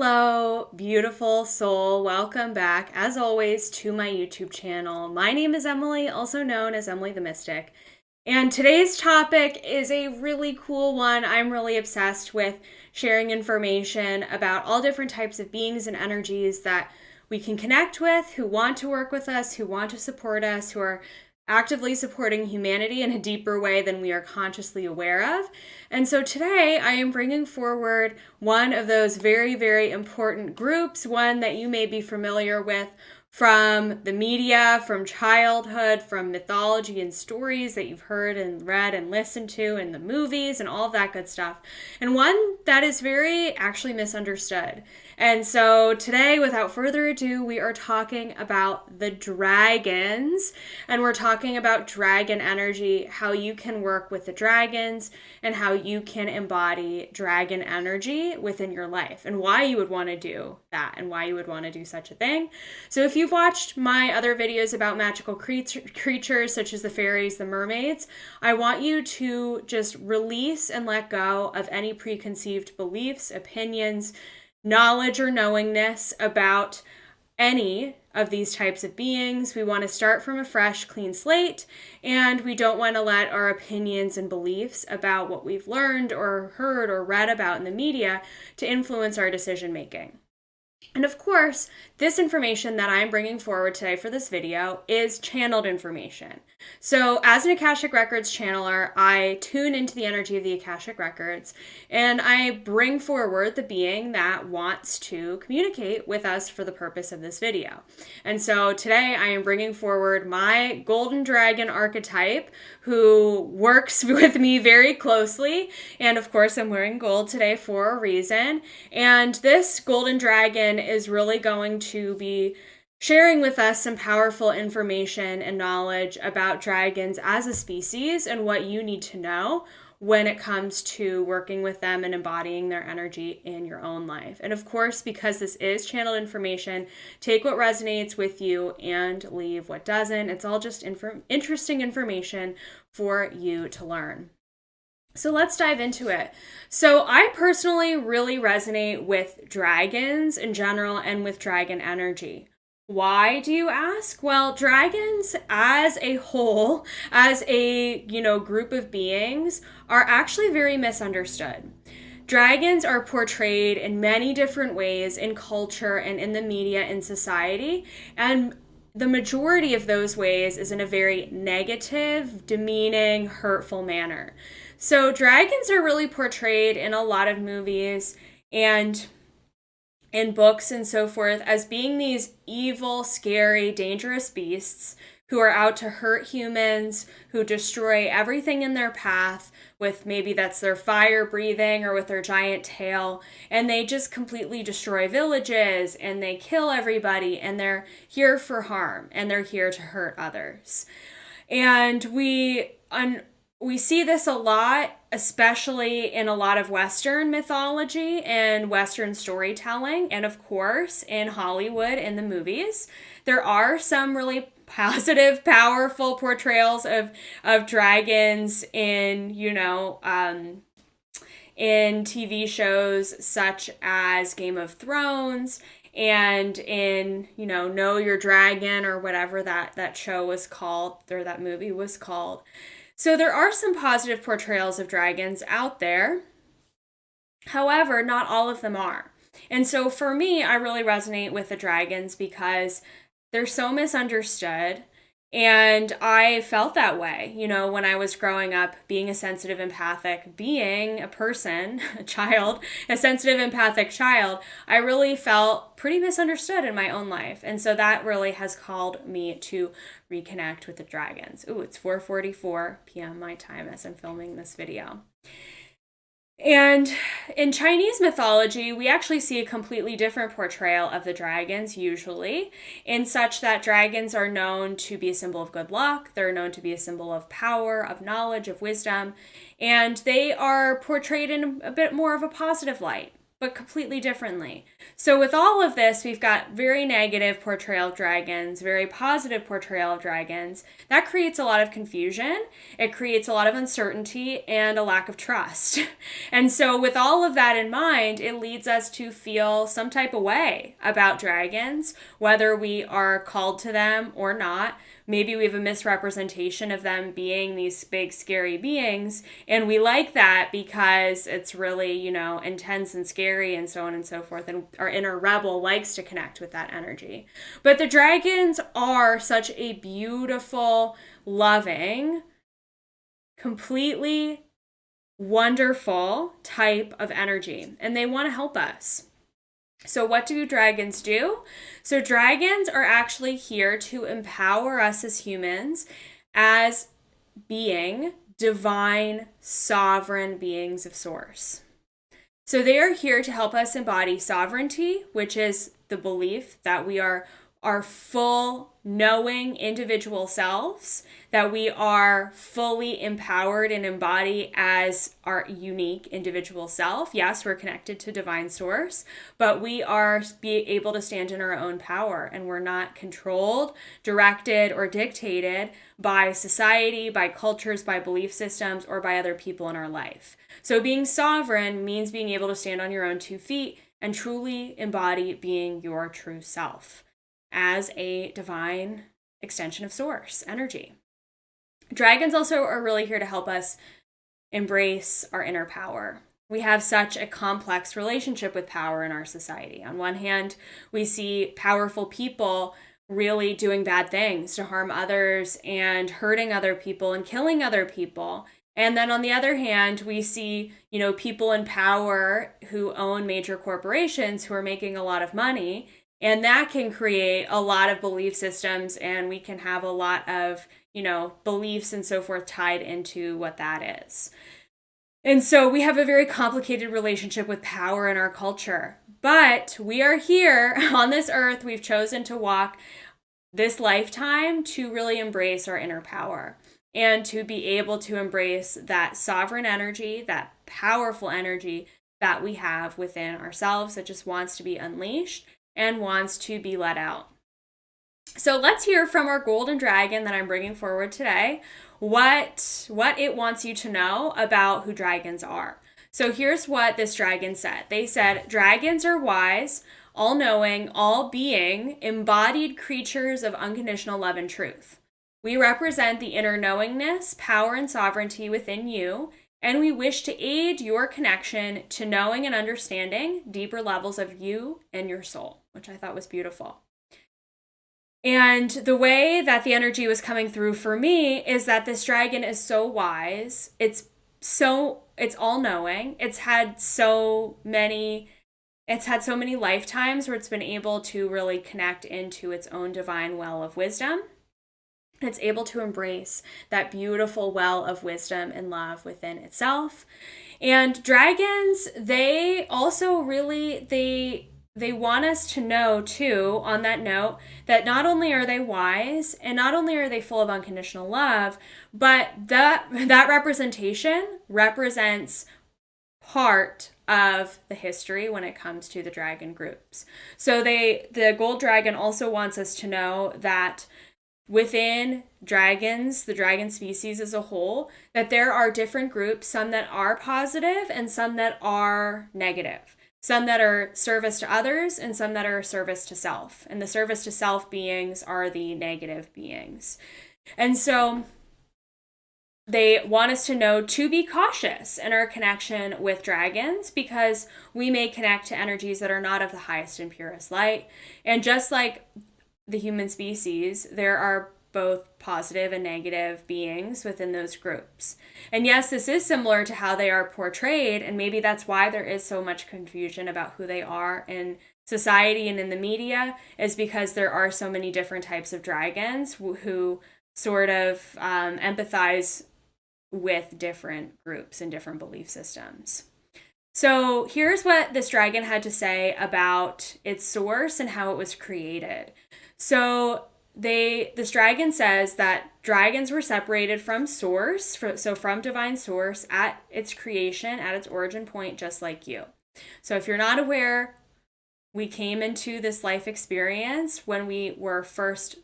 Hello, beautiful soul. Welcome back, as always, to my YouTube channel. My name is Emily, also known as Emily the Mystic. And today's topic is a really cool one. I'm really obsessed with sharing information about all different types of beings and energies that we can connect with, who want to work with us, who want to support us, who are actively supporting humanity in a deeper way than we are consciously aware of. And so today I am bringing forward one of those very, very important groups, one that you may be familiar with from the media, from childhood, from mythology and stories that you've heard and read and listened to in the movies and all of that good stuff. And one that is very actually misunderstood. And so today, without further ado, we are talking about the dragons, and we're talking about dragon energy, how you can work with the dragons, and how you can embody dragon energy within your life, and why you would want to do that, and why you would want to do such a thing. So if you've watched my other videos about magical creatures, such as the fairies, the mermaids, I want you to just release and let go of any preconceived beliefs, opinions, knowledge or knowingness about any of these types of beings. We want to start from a fresh, clean slate, and we don't want to let our opinions and beliefs about what we've learned or heard or read about in the media to influence our decision making. And of course, this information that I'm bringing forward today for this video is channeled information. So as an Akashic Records channeler, I tune into the energy of the Akashic Records, and I bring forward the being that wants to communicate with us for the purpose of this video. And so today I am bringing forward my golden dragon archetype, who works with me very closely. And of course, I'm wearing gold today for a reason. And this golden dragon is really going to be sharing with us some powerful information and knowledge about dragons as a species and what you need to know when it comes to working with them and embodying their energy in your own life. And of course, because this is channeled information, take what resonates with you and leave what doesn't. It's all just interesting information for you to learn. So let's dive into it. So I personally really resonate with dragons in general and with dragon energy. Why, do you ask? Well, dragons as a whole, as a, group of beings, are actually very misunderstood. Dragons are portrayed in many different ways in culture and in the media and society, and the majority of those ways is in a very negative, demeaning, hurtful manner. So dragons are really portrayed in a lot of movies and in books and so forth as being these evil, scary, dangerous beasts who are out to hurt humans, who destroy everything in their path with, maybe that's their fire breathing or with their giant tail, and they just completely destroy villages and they kill everybody, and they're here for harm and they're here to hurt others. And we see this a lot, especially in a lot of Western mythology and Western storytelling, and of course in Hollywood in the movies. There are some really positive, powerful portrayals of dragons in, in TV shows such as Game of Thrones, and in, Know Your Dragon, or whatever that show was called, or that movie was called. So there are some positive portrayals of dragons out there. However, not all of them are. And so for me, I really resonate with the dragons because they're so misunderstood. And I felt that way, when I was growing up, being a sensitive, empathic being, a person, a sensitive, empathic child, I really felt pretty misunderstood in my own life. And so that really has called me to reconnect with the dragons. Ooh, it's 4:44 p.m. my time as I'm filming this video. And in Chinese mythology, we actually see a completely different portrayal of the dragons, usually, in such that dragons are known to be a symbol of good luck. They're known to be a symbol of power, of knowledge, of wisdom, and they are portrayed in a bit more of a positive light. but completely differently. So with all of this, we've got very negative portrayal of dragons, very positive portrayal of dragons. That creates a lot of confusion. It creates a lot of uncertainty and a lack of trust. And so with all of that in mind, it leads us to feel some type of way about dragons, whether we are called to them or not. Maybe we have a misrepresentation of them being these big, scary beings, and we like that because it's really, intense and scary and so on and so forth, and our inner rebel likes to connect with that energy. But the dragons are such a beautiful, loving, completely wonderful type of energy, and they want to help us. So what do dragons do? So dragons are actually here to empower us as humans as being divine, sovereign beings of source. So they are here to help us embody sovereignty, which is the belief that we are our full knowing individual selves, that we are fully empowered and embody as our unique individual self. Yes, we're connected to divine source, but we are able to stand in our own power, and we're not controlled, directed, or dictated by society, by cultures, by belief systems, or by other people in our life. So being sovereign means being able to stand on your own 2 feet and truly embody being your true self as a divine extension of source energy. Dragons also are really here to help us embrace our inner power. We have such a complex relationship with power in our society. On one hand, we see powerful people really doing bad things to harm others and hurting other people and killing other people. And then on the other hand, we see, people in power who own major corporations who are making a lot of money. And that can create a lot of belief systems, and we can have a lot of, beliefs and so forth tied into what that is. And so we have a very complicated relationship with power in our culture. But we are here on this earth. We've chosen to walk this lifetime to really embrace our inner power and to be able to embrace that sovereign energy, that powerful energy that we have within ourselves that just wants to be unleashed and wants to be let out. So let's hear from our golden dragon that I'm bringing forward today, what it wants you to know about who dragons are. So here's what this dragon said. They said, dragons are wise, all-knowing, all-being, embodied creatures of unconditional love and truth. We represent the inner knowingness, power, and sovereignty within you, and we wish to aid your connection to knowing and understanding deeper levels of you and your soul, which I thought was beautiful. And the way that the energy was coming through for me is that this dragon is so wise. It's all-knowing. It's had so many lifetimes where it's been able to really connect into its own divine well of wisdom. It's able to embrace that beautiful well of wisdom and love within itself. And dragons, they also really, they want us to know too, on that note, that not only are they wise and not only are they full of unconditional love, but that representation represents part of the history when it comes to the dragon groups. So the gold dragon also wants us to know that within dragons, the dragon species as a whole, that there are different groups, some that are positive and some that are negative. Some that are service to others and some that are service to self. And the service to self beings are the negative beings. And so they want us to know to be cautious in our connection with dragons because we may connect to energies that are not of the highest and purest light. And just like the human species, there are both positive and negative beings within those groups. And yes, this is similar to how they are portrayed, and maybe that's why there is so much confusion about who they are in society and in the media, is because there are so many different types of dragons who sort of empathize with different groups and different belief systems. So here's what this dragon had to say about its source and how it was created. So this dragon says that dragons were separated from source, from divine source at its creation, at its origin point, just like you. So if you're not aware, we came into this life experience when we were first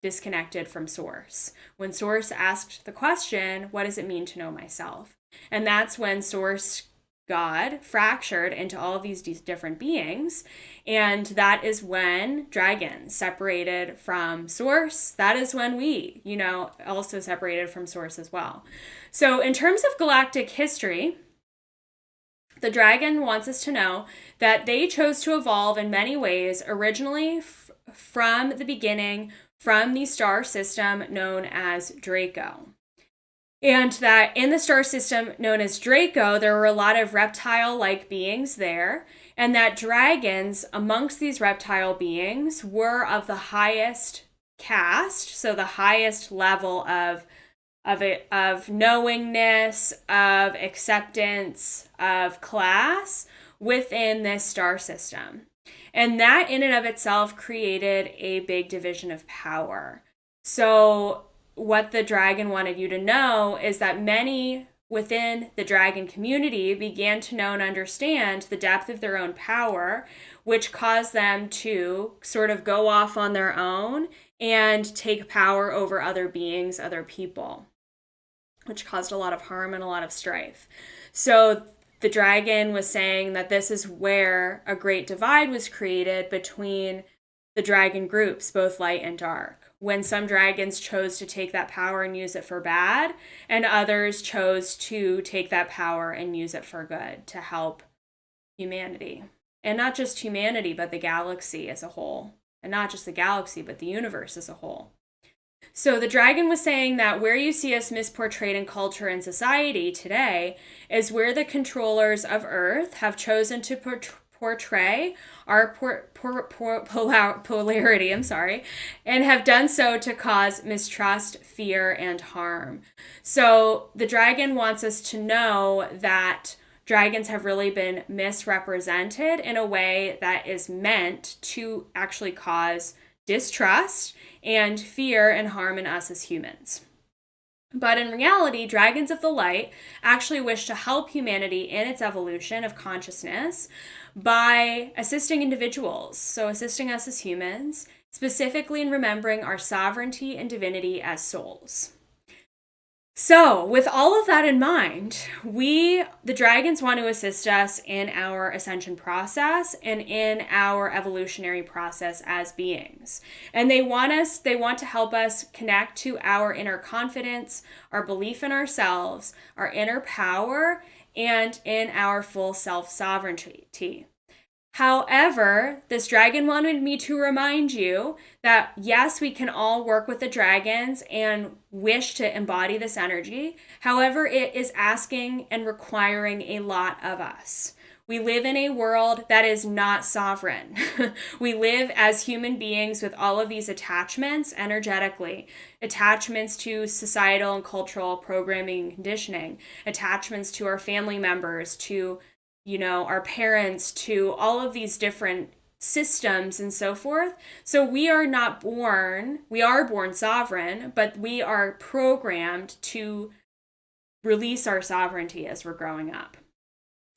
disconnected from source. When source asked the question, what does it mean to know myself? And that's when source God fractured into all of these different beings. And that is when dragons separated from source. That is when we, also separated from source as well. So in terms of galactic history, the dragon wants us to know that they chose to evolve in many ways originally from the beginning, from the star system known as Draco. And that in the star system known as Draco, there were a lot of reptile-like beings there, and that dragons amongst these reptile beings were of the highest caste, so the highest level of knowingness, of acceptance, of class within this star system. And that in and of itself created a big division of power. So what the dragon wanted you to know is that many within the dragon community began to know and understand the depth of their own power, which caused them to sort of go off on their own and take power over other beings, other people, which caused a lot of harm and a lot of strife. So the dragon was saying that this is where a great divide was created between the dragon groups, both light and dark, when some dragons chose to take that power and use it for bad, and others chose to take that power and use it for good to help humanity. And not just humanity, but the galaxy as a whole. And not just the galaxy, but the universe as a whole. So the dragon was saying that where you see us misportrayed in culture and society today is where the controllers of Earth have chosen to portray our polarity, and have done so to cause mistrust, fear, and harm. So the dragon wants us to know that dragons have really been misrepresented in a way that is meant to actually cause distrust and fear and harm in us as humans. But in reality, dragons of the light actually wish to help humanity in its evolution of consciousness by assisting individuals, so assisting us as humans, specifically in remembering our sovereignty and divinity as souls. So, with all of that in mind, the dragons want to assist us in our ascension process and in our evolutionary process as beings. And they want to help us connect to our inner confidence, our belief in ourselves, our inner power, and in our full self-sovereignty. However, this dragon wanted me to remind you that yes, we can all work with the dragons and wish to embody this energy. However, it is asking and requiring a lot of us. We live in a world that is not sovereign. We live as human beings with all of these attachments energetically, attachments to societal and cultural programming and conditioning, attachments to our family members, to our parents, to all of these different systems and so forth. So we are born sovereign, but we are programmed to release our sovereignty as we're growing up.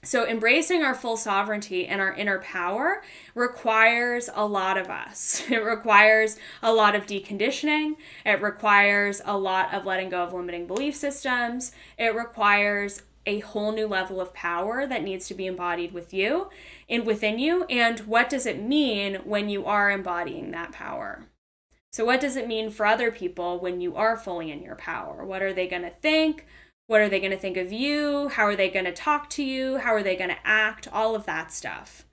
So embracing our full sovereignty and our inner power requires a lot of us. It requires a lot of deconditioning. It requires a lot of letting go of limiting belief systems. It requires a whole new level of power that needs to be embodied within you. And what does it mean when you are embodying that power? So what does it mean for other people when you are fully in your power? What are they going to think? What are they going to think of you? How are they going to talk to you? How are they going to act? All of that stuff.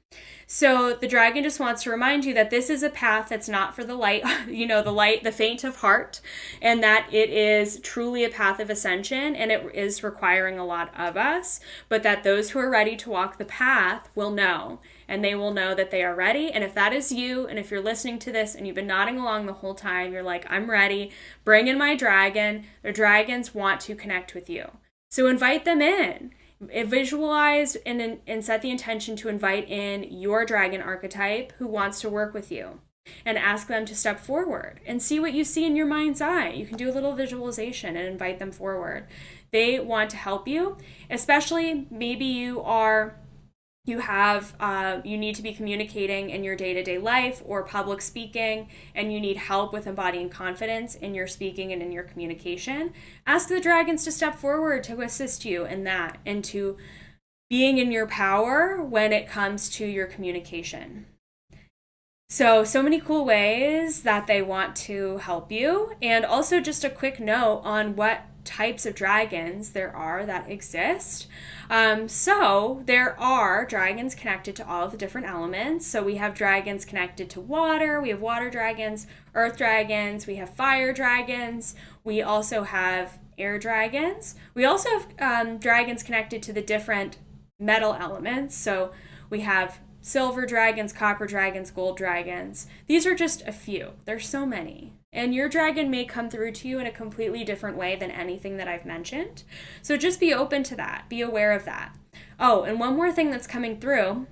So the dragon just wants to remind you that this is a path that's not for the light, the faint of heart, and that it is truly a path of ascension, and it is requiring a lot of us, but that those who are ready to walk the path will know, and they will know that they are ready. And if that is you, and if you're listening to this and you've been nodding along the whole time, you're like, I'm ready, bring in my dragon. The dragons want to connect with you. So invite them in. Visualize and set the intention to invite in your dragon archetype who wants to work with you, and ask them to step forward and see what you see in your mind's eye. You can do a little visualization and invite them forward. They want to help you, especially maybe you are You need to be communicating in your day-to-day life or public speaking, and you need help with embodying confidence in your speaking and in your communication. Ask the dragons to step forward to assist you in that and to being in your power when it comes to your communication. So many cool ways that they want to help you. And also just a quick note on what types of dragons there are that exist. So there are dragons connected to all of the different elements. So we have dragons connected to water, we have water dragons, earth dragons, we have fire dragons, we also have air dragons. We also have dragons connected to the different metal elements. So we have silver dragons, copper dragons, gold dragons. These are just a few. There's so many. And your dragon may come through to you in a completely different way than anything that I've mentioned. So just be open to that. Be aware of that. Oh, and one more thing that's coming through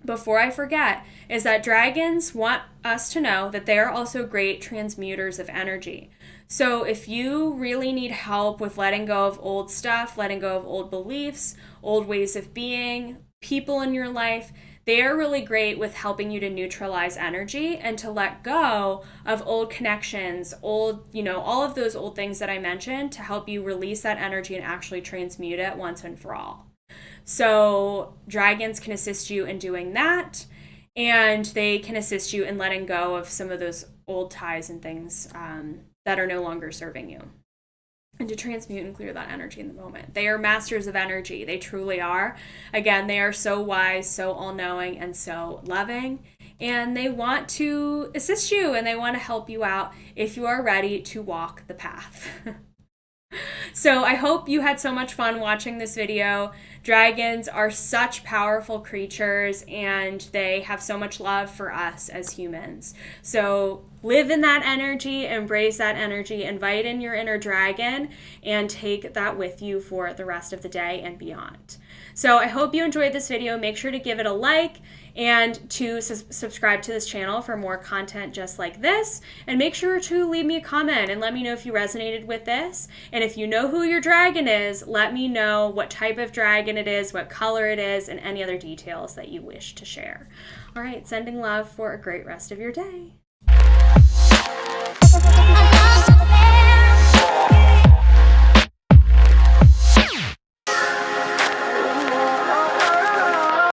before I forget is that dragons want us to know that they are also great transmuters of energy. So if you really need help with letting go of old stuff, letting go of old beliefs, old ways of being, people in your life, they are really great with helping you to neutralize energy and to let go of old connections, all of those old things that I mentioned, to help you release that energy and actually transmute it once and for all. So dragons can assist you in doing that, and they can assist you in letting go of some of those old ties and things that are no longer serving you, and to transmute and clear that energy in the moment. They are masters of energy. They truly are. Again, they are so wise, so all-knowing, and so loving. And they want to assist you, and they want to help you out if you are ready to walk the path. So I hope you had so much fun watching this video. Dragons are such powerful creatures, and they have so much love for us as humans. So live in that energy, embrace that energy, invite in your inner dragon, and take that with you for the rest of the day and beyond. So I hope you enjoyed this video. Make sure to give it a like and to subscribe to this channel for more content just like this. And make sure to leave me a comment and let me know if you resonated with this. And if you know who your dragon is, let me know what type of dragon it is, what color it is, and any other details that you wish to share. All right, sending love for a great rest of your day.